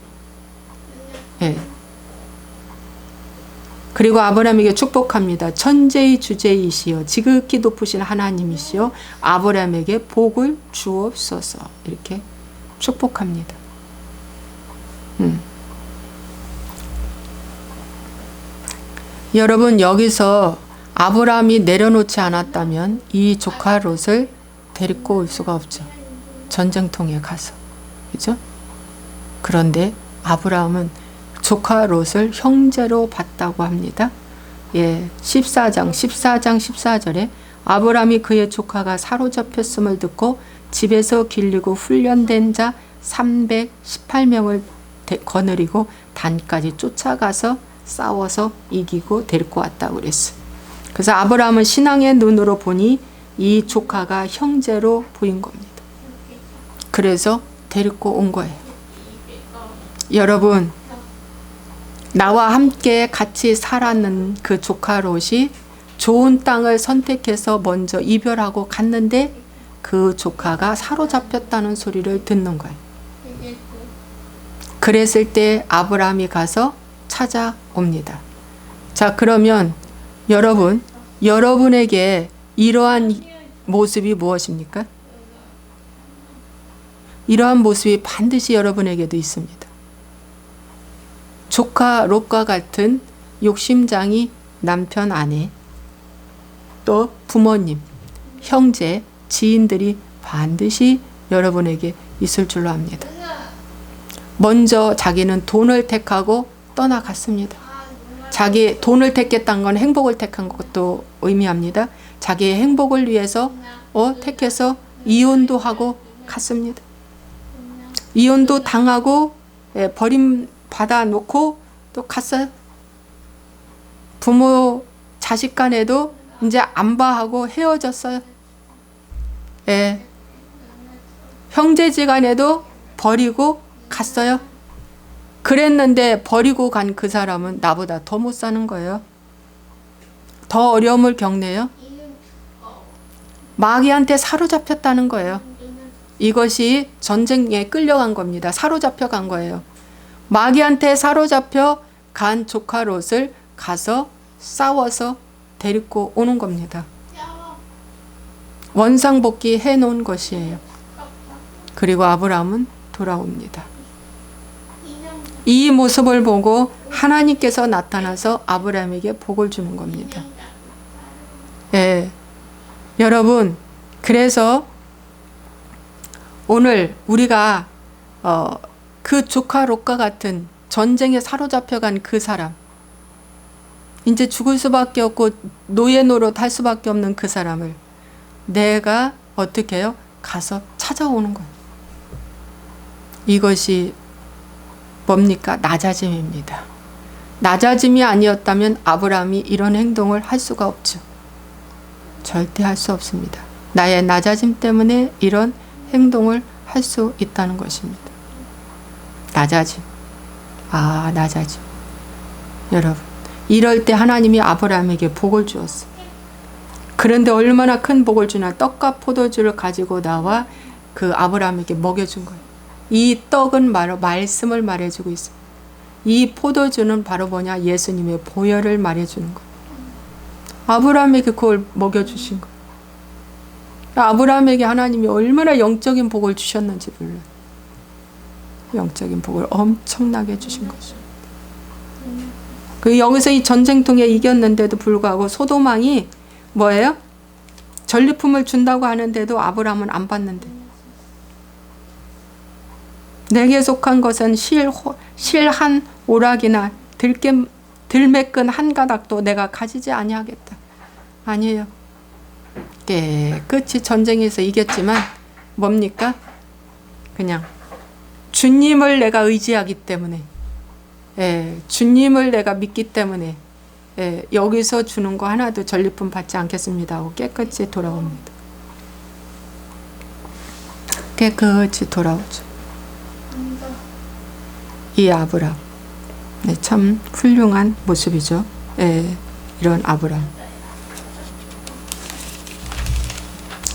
예. 그리고 아브라함에게 축복합니다. 천재의 주제이시여 지극히 높으신 하나님이시여 아브라함에게 복을 주옵소서. 이렇게 축복합니다. 여러분, 여기서 아브라함이 내려놓지 않았다면 이 조카 롯을 데리고 올 수가 없죠. 전쟁통에 가서. 그죠? 그런데 아브라함은 조카 롯을 형제로 봤다고 합니다. 14장 14절에 아브라함이 그의 조카가 사로잡혔음을 듣고 집에서 길리고 훈련된 자 318명을 거느리고 단까지 쫓아가서 싸워서 이기고 데리고 왔다고 그랬어요. 그래서 아브라함은 신앙의 눈으로 보니 이 조카가 형제로 보인 겁니다. 그래서 데리고 온 거예요. 여러분, 나와 함께 같이 살았는 그 조카 롯이 좋은 땅을 선택해서 먼저 이별하고 갔는데 그 조카가 사로잡혔다는 소리를 듣는 거예요. 그랬을 때 아브라함이 가서 찾아옵니다. 자, 그러면 여러분에게 이러한 모습이 무엇입니까? 이러한 모습이 반드시 여러분에게도 있습니다. 조카 롯과 같은 욕심장이 남편, 아내, 또 부모님, 형제, 지인들이 반드시 여러분에게 있을 줄로 압니다. 먼저 자기는 돈을 택하고 떠나갔습니다. 자기 돈을 택했다는 건 행복을 택한 것도 의미합니다. 자기의 행복을 위해서 택해서 이혼도 하고 갔습니다. 이혼도 당하고 버림받아 놓고 또 갔어요. 부모 자식 간에도 이제 안바하고 헤어졌어요. 형제지간에도 버리고 갔어요. 그랬는데 버리고 간 그 사람은 나보다 더 못 사는 거예요. 더 어려움을 겪네요. 마귀한테 사로잡혔다는 거예요. 이것이 전쟁에 끌려간 겁니다. 사로잡혀 간 거예요. 마귀한테 사로잡혀 간 조카 롯을 가서 싸워서 데리고 오는 겁니다. 원상복귀 해놓은 것이에요. 그리고 아브라함은 돌아옵니다. 이 모습을 보고 하나님께서 나타나서 아브라함에게 복을 주는 겁니다. 여러분, 그래서 오늘 우리가 그 조카 롯과 같은 전쟁에 사로잡혀간 그 사람, 이제 죽을 수밖에 없고 노예 노릇 할 수밖에 없는 그 사람을 내가 어떻게 해요? 가서 찾아오는 거예요. 이것이 뭡니까? 낮아짐입니다. 낮아짐이 아니었다면 아브라함이 이런 행동을 할 수가 없죠. 절대 할 수 없습니다. 나의 낮아짐 때문에 이런 행동을 할 수 있다는 것입니다. 낮아짐. 낮아짐. 여러분, 이럴 때 하나님이 아브라함에게 복을 주었어요. 그런데 얼마나 큰 복을 주나, 떡과 포도주를 가지고 나와 그 아브라함에게 먹여준 거예요. 이 떡은 바로 말씀을 말해주고 있어요. 이 포도주는 바로 뭐냐, 예수님의 보혈을 말해주는 거예요. 아브라함에게 그걸 먹여주신 거예요. 아브라함에게 하나님이 얼마나 영적인 복을 주셨는지 몰라요. 영적인 복을 엄청나게 주신 거죠. 그 여기서 이 전쟁통에 이겼는데도 불구하고 소돔왕이 뭐예요? 전리품을 준다고 하는데도 아브라함은 안 받는데, 내게 속한 것은 실 한 오락이나 들매끈 한 가닥도 내가 가지지 아니하겠다. 아니에요. 깨끗이 전쟁에서 이겼지만 뭡니까? 그냥 주님을 내가 의지하기 때문에, 주님을 내가 믿기 때문에, 여기서 주는 거 하나도 전리품 받지 않겠습니다 하고 깨끗이 돌아옵니다. 깨끗이 돌아오죠. 이 아브라함, 참 훌륭한 모습이죠. 이런 아브라함.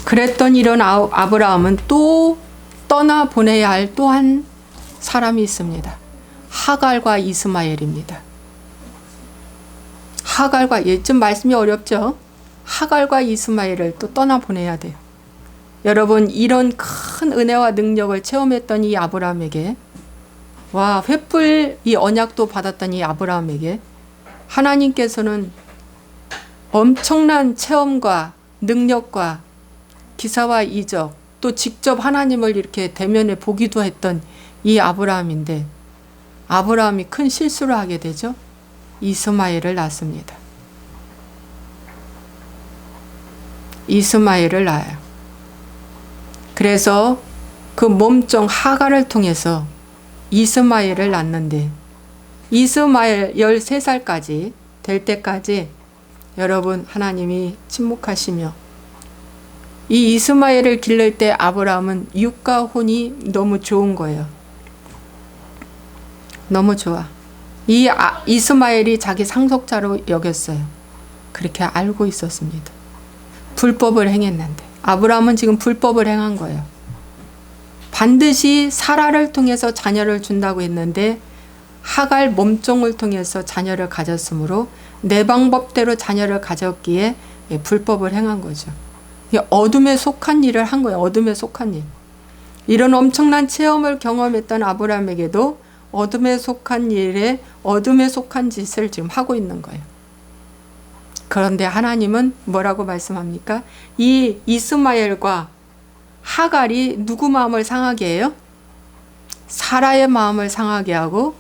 그랬던 이런 아브라함은 또 떠나보내야 할 또 한 사람이 있습니다. 하갈과 이스마엘입니다. 하갈과, 좀 말씀이 어렵죠? 하갈과 이스마엘을 또 떠나보내야 돼요. 여러분, 이런 큰 은혜와 능력을 체험했던 이 아브라함에게, 횃불 이 언약도 받았던 이 아브라함에게 하나님께서는 엄청난 체험과 능력과 기사와 이적, 또 직접 하나님을 이렇게 대면해 보기도 했던 이 아브라함인데, 아브라함이 큰 실수를 하게 되죠. 이스마엘을 낳습니다. 이스마엘을 낳아요. 그래서 그 몸종 하갈을 통해서 이스마엘을 낳는데, 이스마엘 13살까지 될 때까지 여러분, 하나님이 침묵하시며 이 이스마엘을 기를 때 아브라함은 육과 혼이 너무 좋은 거예요. 너무 좋아. 이 이스마엘이 자기 상속자로 여겼어요. 그렇게 알고 있었습니다. 불법을 행했는데, 아브라함은 지금 불법을 행한 거예요. 반드시 사라를 통해서 자녀를 준다고 했는데 하갈 몸종을 통해서 자녀를 가졌으므로 내 방법대로 자녀를 가졌기에 불법을 행한 거죠. 어둠에 속한 일을 한 거예요. 어둠에 속한 일. 이런 엄청난 체험을 경험했던 아브라함에게도 어둠에 속한 일에 어둠에 속한 짓을 지금 하고 있는 거예요. 그런데 하나님은 뭐라고 말씀합니까? 이 이스마엘과 하갈이 누구 마음을 상하게 해요? 사라의 마음을 상하게 하고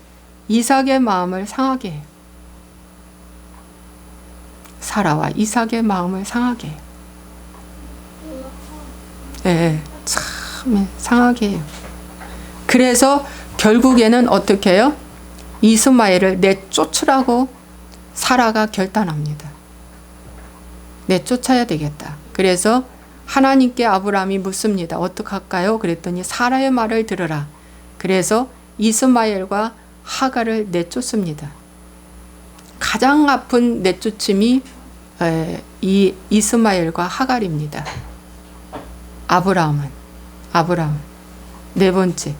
이삭의 마음을 상하게 해요. 사라와 이삭의 마음을 상하게 해요. 참 상하게 해요. 그래서 결국에는 어떻게 해요? 이스마엘을 내쫓으라고 사라가 결단합니다. 내쫓아야 되겠다. 그래서 하나님께 아브라함이 묻습니다. 어떡할까요? 그랬더니 사라의 말을 들으라. 그래서 이스마엘과 하갈을 내쫓습니다. 가장 아픈 내쫓음이 이 이스마엘과 하갈입니다. 아브라함. 네 번째.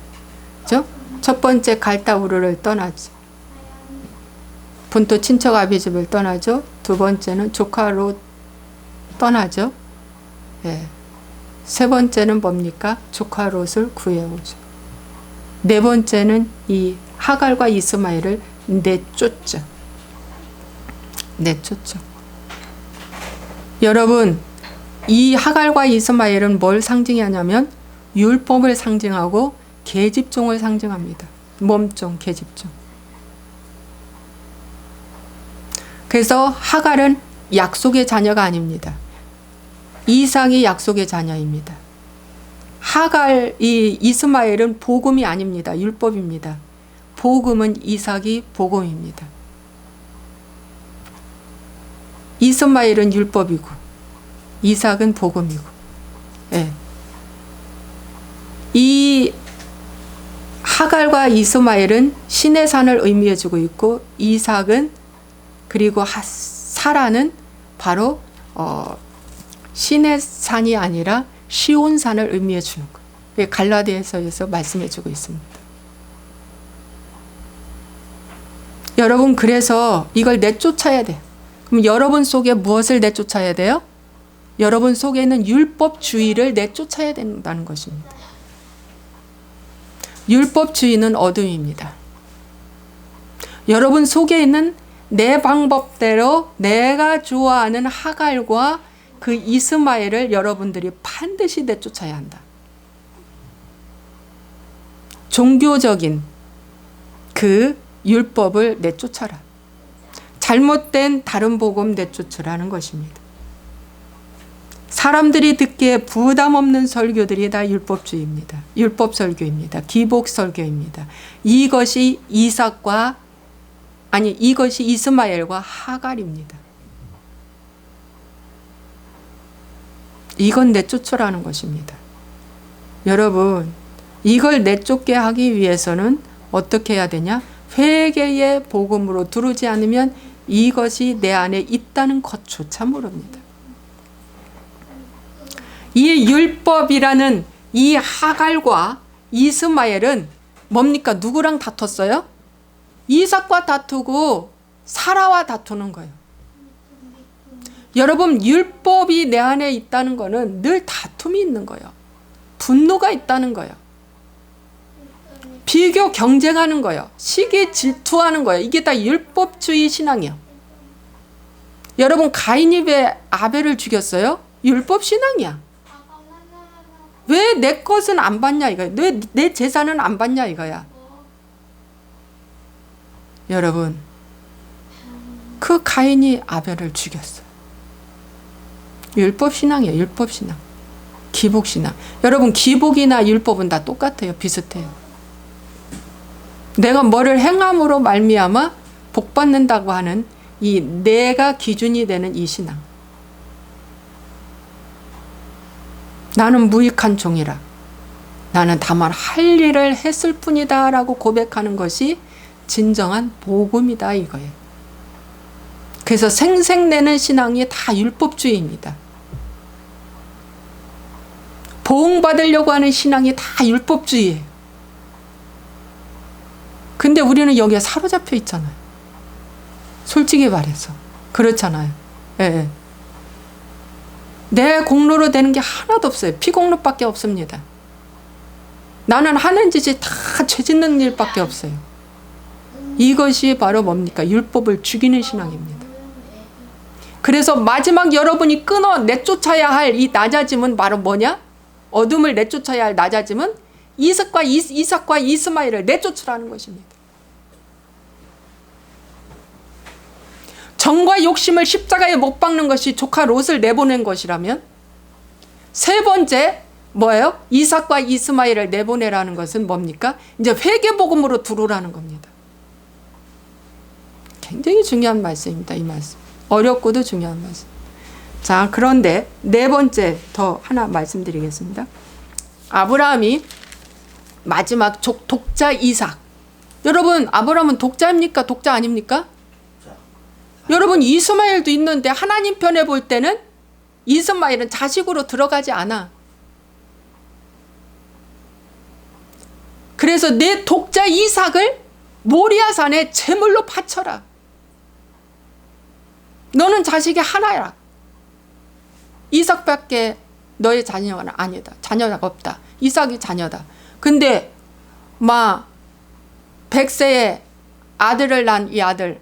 그죠? 첫 번째 갈다우르를 떠나죠. 본토 친척 아비집을 떠나죠. 두 번째는 조카로 떠나죠. 세 번째는 뭡니까? 조카 롯을 구해오죠. 네 번째는 이 하갈과 이스마엘을 내쫓죠. 여러분, 이 하갈과 이스마엘은 뭘 상징하냐면 율법을 상징하고 계집종을 상징합니다. 몸종, 계집종. 그래서 하갈은 약속의 자녀가 아닙니다. 이삭이 약속의 자녀입니다. 이 이스마엘은 복음이 아닙니다. 율법입니다. 복음은 이삭이 복음입니다. 이스마엘은 율법이고 이삭은 복음이고. 이 하갈과 이스마엘은 신의 산을 의미해주고 있고 이삭은 그리고 사라는 바로 신의 산이 아니라 시온산을 의미해 주는 거예요. 갈라디아서에서 말씀해 주고 있습니다. 여러분, 그래서 이걸 내쫓아야 돼요. 그럼 여러분 속에 무엇을 내쫓아야 돼요? 여러분 속에 있는 율법주의를 내쫓아야 된다는 것입니다. 율법주의는 어둠입니다. 여러분 속에 있는 내 방법대로 내가 좋아하는 하갈과 그 이스마엘을 여러분들이 반드시 내쫓아야 한다. 종교적인 그 율법을 내쫓아라. 잘못된 다른 복음 내쫓으라는 것입니다. 사람들이 듣기에 부담 없는 설교들이 다 율법주의입니다. 율법 설교입니다. 기복 설교입니다. 이것이 이것이 이스마엘과 하갈입니다. 이건 내쫓으라는 것입니다. 여러분, 이걸 내쫓게 하기 위해서는 어떻게 해야 되냐? 회개의 복음으로 두르지 않으면 이것이 내 안에 있다는 것조차 모릅니다. 이 율법이라는 이 하갈과 이스마엘은 뭡니까? 누구랑 다퉜어요? 이삭과 다투고 사라와 다투는 거예요. 여러분, 율법이 내 안에 있다는 거는 늘 다툼이 있는 거예요. 분노가 있다는 거예요. 비교 경쟁하는 거예요. 시기 질투하는 거예요. 이게 다 율법주의 신앙이에요. 여러분, 가인이 왜 아벨을 죽였어요? 율법 신앙이야. 왜 내 것은 안 받냐 이거야. 왜 내 재산은 안 받냐 이거야. 여러분, 그 가인이 아벨을 죽였어요. 율법 신앙이에요. 율법 신앙. 기복 신앙. 여러분, 기복이나 율법은 다 똑같아요. 비슷해요. 내가 뭐를 행함으로 말미암아 복 받는다고 하는 이 내가 기준이 되는 이 신앙. 나는 무익한 종이라. 나는 다만 할 일을 했을 뿐이다 라고 고백하는 것이 진정한 복음이다 이거예요. 그래서 생색내는 신앙이 다 율법주의입니다. 보응받으려고 하는 신앙이 다 율법주의예요. 근데 우리는 여기에 사로잡혀 있잖아요. 솔직히 말해서. 그렇잖아요. 예. 내 공로로 되는 게 하나도 없어요. 피공로밖에 없습니다. 나는 하는 짓이 다 죄 짓는 일밖에 없어요. 이것이 바로 뭡니까? 율법을 죽이는 신앙입니다. 그래서 마지막 여러분이 내쫓아야 할 이 낮아짐은 바로 뭐냐? 어둠을 내쫓아야 할 낮아짐은 이삭과 이스마엘을 내쫓으라는 것입니다. 정과 욕심을 십자가에 못 박는 것이 조카 롯을 내보낸 것이라면, 세 번째 뭐예요? 이삭과 이스마엘을 내보내라는 것은 뭡니까? 이제 회개복음으로 두르라는 겁니다. 굉장히 중요한 말씀입니다. 이 말씀. 어렵고도 중요한 말씀. 자, 그런데 네 번째 더 하나 말씀드리겠습니다. 아브라함이 마지막 독자 이삭. 여러분, 아브라함은 독자입니까? 독자 아닙니까? 여러분, 이스마엘도 있는데 하나님 편에 볼 때는 이스마엘은 자식으로 들어가지 않아. 그래서 내 독자 이삭을 모리아산에 제물로 바쳐라. 너는 자식이 하나야. 이삭밖에 너의 자녀는 아니다. 자녀가 없다. 이삭이 자녀다. 근데 100세에 아들을 낳은 이 아들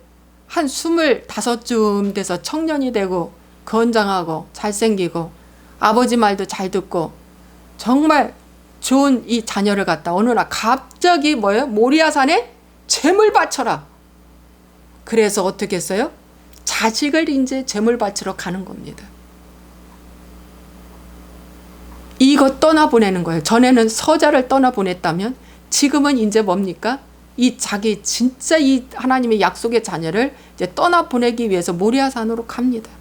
한 25쯤 돼서 청년이 되고 건장하고 잘생기고 아버지 말도 잘 듣고 정말 좋은 이 자녀를 갖다 어느 날 갑자기 뭐예요? 모리아산에 제물 바쳐라. 그래서 어떻게 했어요? 자식을 이제 제물 바치러 가는 겁니다. 이거 떠나보내는 거예요. 전에는 서자를 떠나보냈다면 지금은 이제 뭡니까? 이 자기 진짜 이 하나님의 약속의 자녀를 이제 떠나보내기 위해서 모리아산으로 갑니다.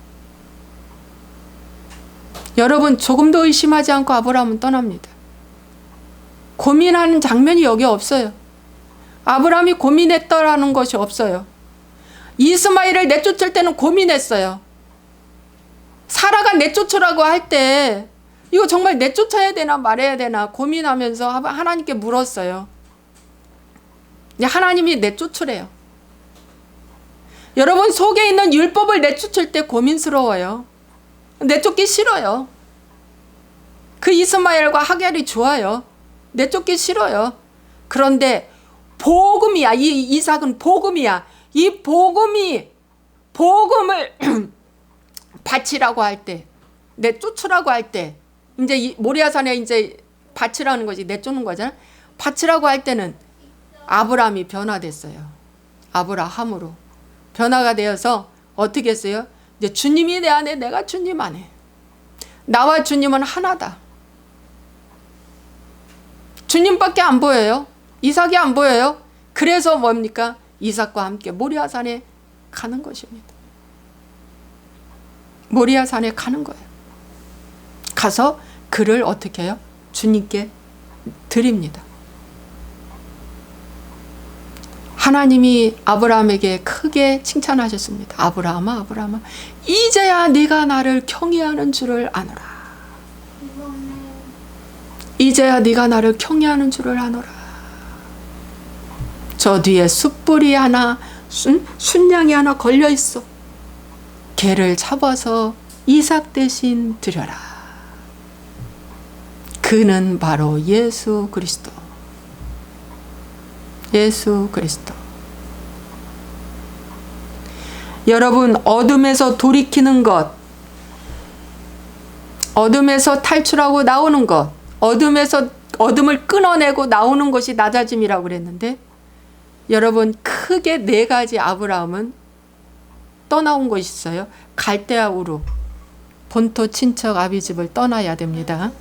여러분, 조금도 의심하지 않고 아브라함은 떠납니다. 고민하는 장면이 여기 없어요. 아브라함이 고민했다라는 것이 없어요. 이스마엘을 내쫓을 때는 고민했어요. 사라가 내쫓으라고 할 때 이거 정말 내쫓아야 되나 말아야 되나 고민하면서 하나님께 물었어요. 하나님이 내쫓으래요. 여러분, 속에 있는 율법을 내쫓을 때 고민스러워요. 내쫓기 싫어요. 그 이스마엘과 하갈이 좋아요. 내쫓기 싫어요. 그런데 복음이야. 이 이삭은 복음이야. 이 복음을 바치라고 할 때, 내쫓으라고 할 때, 이제 모리아산에 이제 바치라는 거지, 내쫓는 거잖아. 바치라고 할 때는 아브라함이 변화됐어요. 아브라함으로 변화가 되어서 어떻게 했어요? 이제 주님이 내 안에, 내가 주님 안에. 나와 주님은 하나다. 주님밖에 안 보여요. 이삭이 안 보여요. 그래서 뭡니까? 이삭과 함께 모리아산에 가는 것입니다. 모리아산에 가는 거예요. 가서 그를 어떻게 해요? 주님께 드립니다. 하나님이 아브라함에게 크게 칭찬하셨습니다. 아브라함아, 아브라함아, 이제야 네가 나를 경외하는 줄을 아노라. 이제야 네가 나를 경외하는 줄을 아노라. 저 뒤에 숯불이 하나, 순양이 하나 걸려 있어. 개를 잡아서 이삭 대신 드려라. 그는 바로 예수 그리스도. 예수 그리스도. 여러분, 어둠에서 돌이키는 것, 어둠에서 탈출하고 나오는 것, 어둠을 끊어내고 나오는 것이 낮아짐이라고 그랬는데, 여러분, 크게 네 가지 아브라함은 떠나온 것이 있어요. 갈대아 우르, 본토 친척 아비집을 떠나야 됩니다.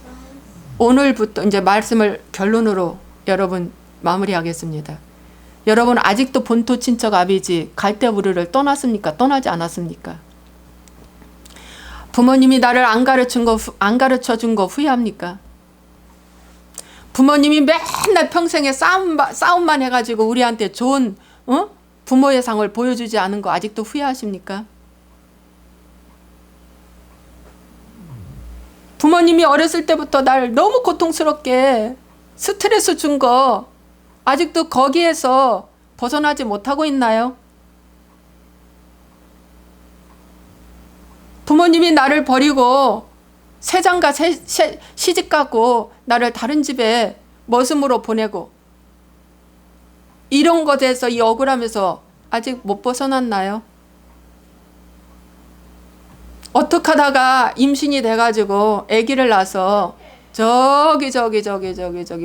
오늘부터 이제 말씀을 결론으로 여러분 마무리하겠습니다. 여러분, 아직도 본토 친척 아비집 갈대아 우르를 떠났습니까? 떠나지 않았습니까? 부모님이 나를 안 가르쳐 준 거 후회합니까? 부모님이 맨날 평생에 싸움만 해가지고 우리한테 좋은 부모의 상을 보여주지 않은 거 아직도 후회하십니까? 부모님이 어렸을 때부터 날 너무 고통스럽게 스트레스 준 거 아직도 거기에서 벗어나지 못하고 있나요? 부모님이 나를 버리고 새장가 시집가고 나를 다른 집에 머슴으로 보내고 이런 것에서 이 억울함에서 아직 못 벗어났나요? 어떻게 하다가 임신이 돼가지고 아기를 낳아서 저기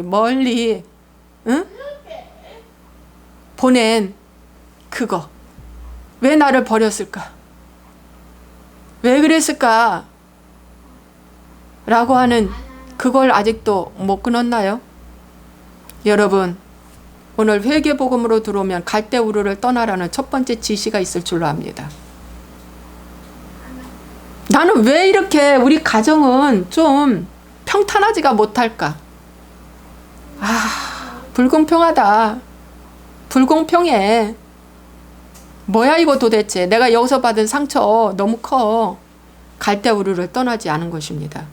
멀리 보낸 그거 왜 나를 버렸을까? 왜 그랬을까? 라고 하는 그걸 아직도 못 끊었나요? 여러분, 오늘 회개복음으로 들어오면 갈대 우르를 떠나라는 첫 번째 지시가 있을 줄로 압니다. 나는 왜 이렇게 우리 가정은 좀 평탄하지가 못할까? 불공평하다. 불공평해. 뭐야 이거 도대체. 내가 여기서 받은 상처 너무 커. 갈대 우르를 떠나지 않은 것입니다.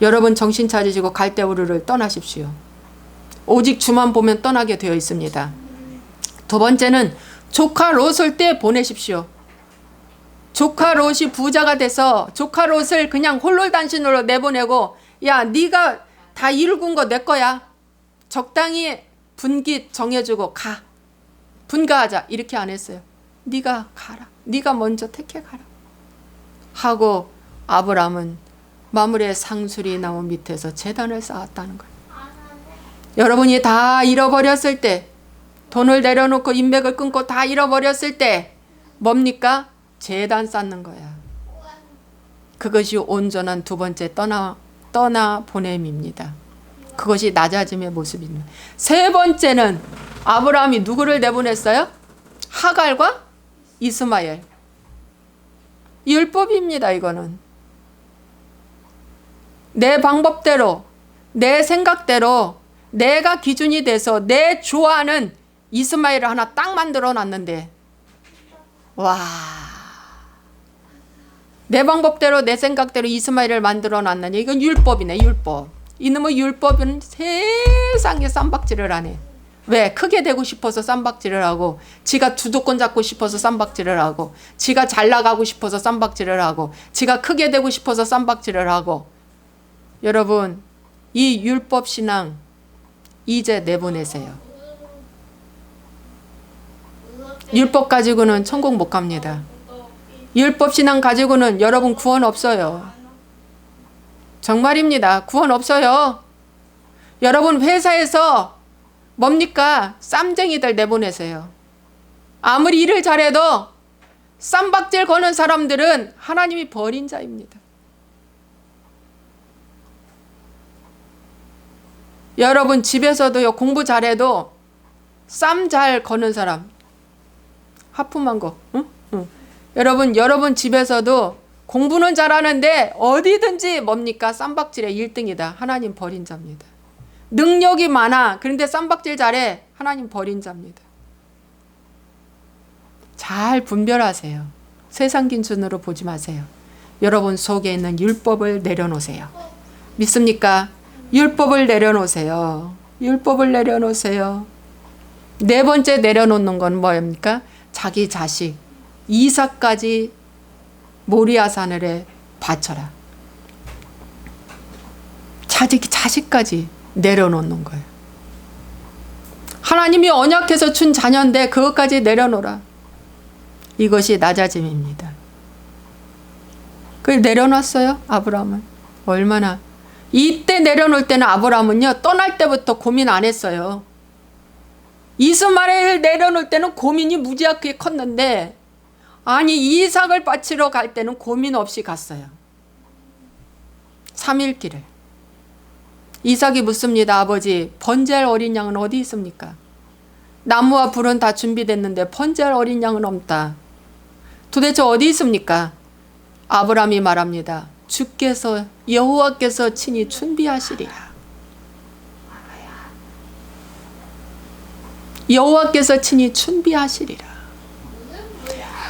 여러분, 정신 차리시고 갈대 우르를 떠나십시오. 오직 주만 보면 떠나게 되어 있습니다. 두 번째는 조카 롯을 때 보내십시오. 조카 롯이 부자가 돼서 조카 롯을 그냥 홀로단신으로 내보내고, 야, 네가 다 일군 거 내 거야. 적당히 분깃 정해주고 가. 분가하자. 이렇게 안 했어요. 네가 가라. 네가 먼저 택해 가라. 하고 아브라함은 마므레 상수리 나무 밑에서 제단을 쌓았다는 거예요. 여러분이 다 잃어버렸을 때, 돈을 내려놓고 인맥을 끊고 다 잃어버렸을 때 뭡니까? 제단 쌓는 거야. 그것이 온전한 두 번째 떠나 보냄입니다. 그것이 낮아짐의 모습입니다. 세 번째는 아브라함이 누구를 내보냈어요? 하갈과 이스마엘. 율법입니다. 이거는 내 방법대로, 내 생각대로, 내가 기준이 돼서 내 좋아하는 이스마엘을 하나 딱 만들어 놨는데 와, 내 방법대로 내 생각대로 이스마엘을 만들어 놨느니 이건 율법이네. 율법. 이놈의 율법은 세상에 쌈박질을 하네. 왜? 크게 되고 싶어서 쌈박질을 하고, 지가 주도권 잡고 싶어서 쌈박질을 하고, 지가 잘 나가고 싶어서 쌈박질을 하고, 지가 크게 되고 싶어서 쌈박질을 하고. 여러분, 이 율법 신앙 이제 내보내세요. 율법 가지고는 천국 못 갑니다. 율법 신앙 가지고는 여러분 구원 없어요. 정말입니다. 구원 없어요. 여러분 회사에서 뭡니까? 쌈쟁이들 내보내세요. 아무리 일을 잘해도 쌈박질 거는 사람들은 하나님이 버린 자입니다. 여러분 집에서도요, 공부 잘해도 쌈 잘 거는 사람, 하품한 거, 응? 응. 여러분 집에서도 공부는 잘하는데 어디든지 뭡니까? 쌈박질의 1등이다. 하나님 버린 자입니다. 능력이 많아. 그런데 쌈박질 잘해. 하나님 버린 자입니다. 잘 분별하세요. 세상 기준으로 보지 마세요. 여러분 속에 있는 율법을 내려놓으세요. 믿습니까? 율법을 내려놓으세요. 율법을 내려놓으세요. 네 번째 내려놓는 건 뭐입니까? 자기 자식 이삭까지 모리아 산을에 바쳐라. 자식까지 내려놓는 거예요. 하나님이 언약해서 준 자녀인데 그것까지 내려놓으라. 이것이 낮아짐입니다. 그걸 내려놨어요. 아브라함은. 얼마나. 이때 내려놓을 때는 아브라함은요, 떠날 때부터 고민 안 했어요. 이스마엘 내려놓을 때는 고민이 무지하게 컸는데, 아니 이삭을 바치러 갈 때는 고민 없이 갔어요. 3일 길을. 이삭이 묻습니다. 아버지, 번제할 어린 양은 어디 있습니까? 나무와 불은 다 준비됐는데 번제할 어린 양은 없다. 도대체 어디 있습니까? 아브라함이 말합니다. 주께서 여호와께서 친히 준비하시리라. 여호와께서 친히 준비하시리라.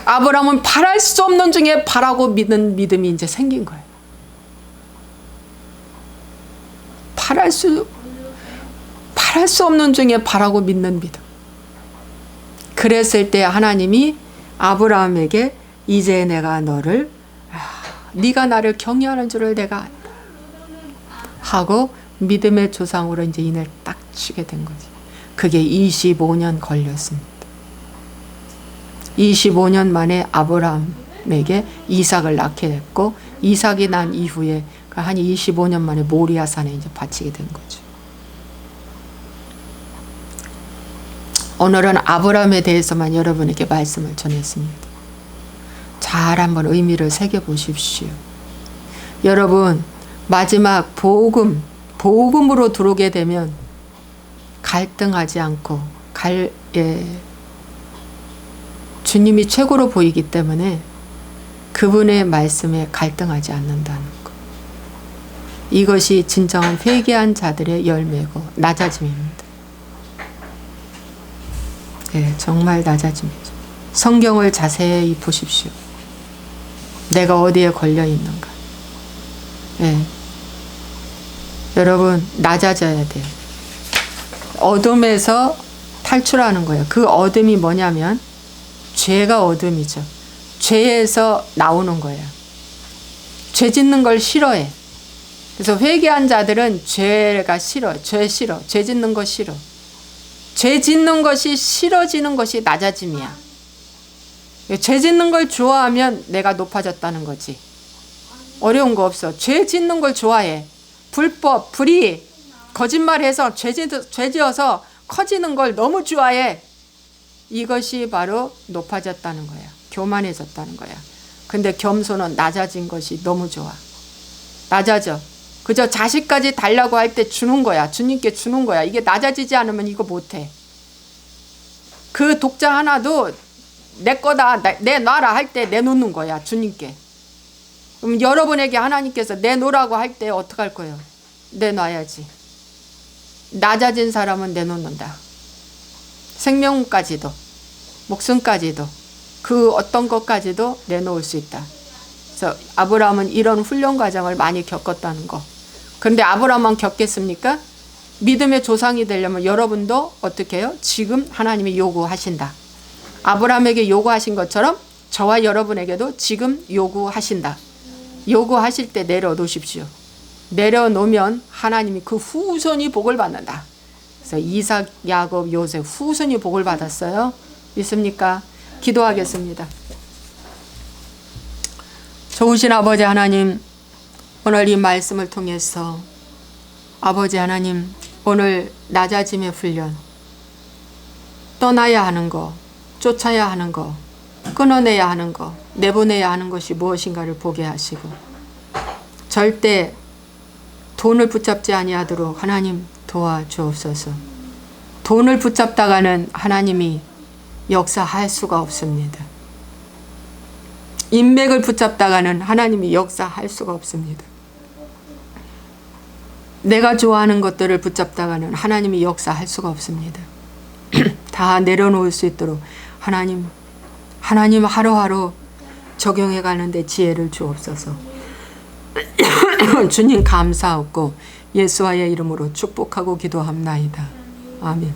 아브라함은 바랄 수 없는 중에 바라고 믿는 믿음이 이제 생긴 거예요. 바랄 수 없는 중에 바라고 믿는 믿음. 그랬을 때 하나님이 아브라함에게 이제 내가 너를 네가 나를 경외하는 줄을 내가 안다 하고 믿음의 조상으로 이제 인을 딱 치게 된 거지. 그게 25년 걸렸습니다. 25년 만에 아브라함에게 이삭을 낳게 됐고, 이삭이 난 이후에 한 25년 만에 모리아 산에 이제 바치게 된 거죠. 오늘은 아브라함에 대해서만 여러분에게 말씀을 전했습니다. 잘 한번 의미를 새겨보십시오. 여러분, 마지막 복음으로 들어오게 되면 갈등하지 않고 주님이 최고로 보이기 때문에 그분의 말씀에 갈등하지 않는다는 것. 이것이 진정한 회개한 자들의 열매고 낮아짐입니다. 네, 정말 낮아짐이죠. 성경을 자세히 보십시오. 내가 어디에 걸려 있는가. 네. 여러분, 낮아져야 돼요. 어둠에서 탈출하는 거예요. 그 어둠이 뭐냐면 죄가 어둠이죠. 죄에서 나오는 거예요. 죄 짓는 걸 싫어해. 그래서 회개한 자들은 죄가 싫어. 죄 싫어. 죄 짓는 거 싫어. 죄 짓는 것이 싫어지는 것이 낮아짐이야. 죄 짓는 걸 좋아하면 내가 높아졌다는 거지. 어려운 거 없어. 죄 짓는 걸 좋아해. 불의, 거짓말해서 죄 지어서 커지는 걸 너무 좋아해. 이것이 바로 높아졌다는 거야. 교만해졌다는 거야. 근데 겸손은 낮아진 것이 너무 좋아. 낮아져. 그저 자식까지 달라고 할 때 주는 거야. 주님께 주는 거야. 이게 낮아지지 않으면 이거 못해. 그 독자 하나도 내 거다, 내놔라 할 때 내놓는 거야. 주님께. 그럼 여러분에게 하나님께서 내놓으라고 할 때 어떡할 거예요? 내놔야지. 낮아진 사람은 내놓는다. 생명까지도, 목숨까지도. 그 어떤 것까지도 내놓을 수 있다. 그래서 아브라함은 이런 훈련 과정을 많이 겪었다는 거. 그런데 아브라함만 겪겠습니까? 믿음의 조상이 되려면 여러분도 어떻게 해요? 지금 하나님이 요구하신다. 아브라함에게 요구하신 것처럼 저와 여러분에게도 지금 요구하신다. 요구하실 때 내려놓으십시오. 내려놓으면 하나님이 그 후손이 복을 받는다. 그래서 이삭, 야곱, 요셉 후손이 복을 받았어요. 믿습니까? 기도하겠습니다. 좋으신 아버지 하나님, 오늘 이 말씀을 통해서 아버지 하나님, 오늘 낮아짐의 훈련, 떠나야 하는 거, 쫓아야 하는 거, 끊어내야 하는 거, 내보내야 하는 것이 무엇인가를 보게 하시고, 절대 돈을 붙잡지 아니하도록 하나님 도와주옵소서. 돈을 붙잡다가는 하나님이 역사할 수가 없습니다. 인맥을 붙잡다가는 하나님이 역사할 수가 없습니다. 내가 좋아하는 것들을 붙잡다가는 하나님이 역사할 수가 없습니다. 다 내려놓을 수 있도록 하나님 하루하루 적용해 가는데 지혜를 주옵소서. 주님 감사하고 예수와의 이름으로 축복하고 기도합나이다. 아멘.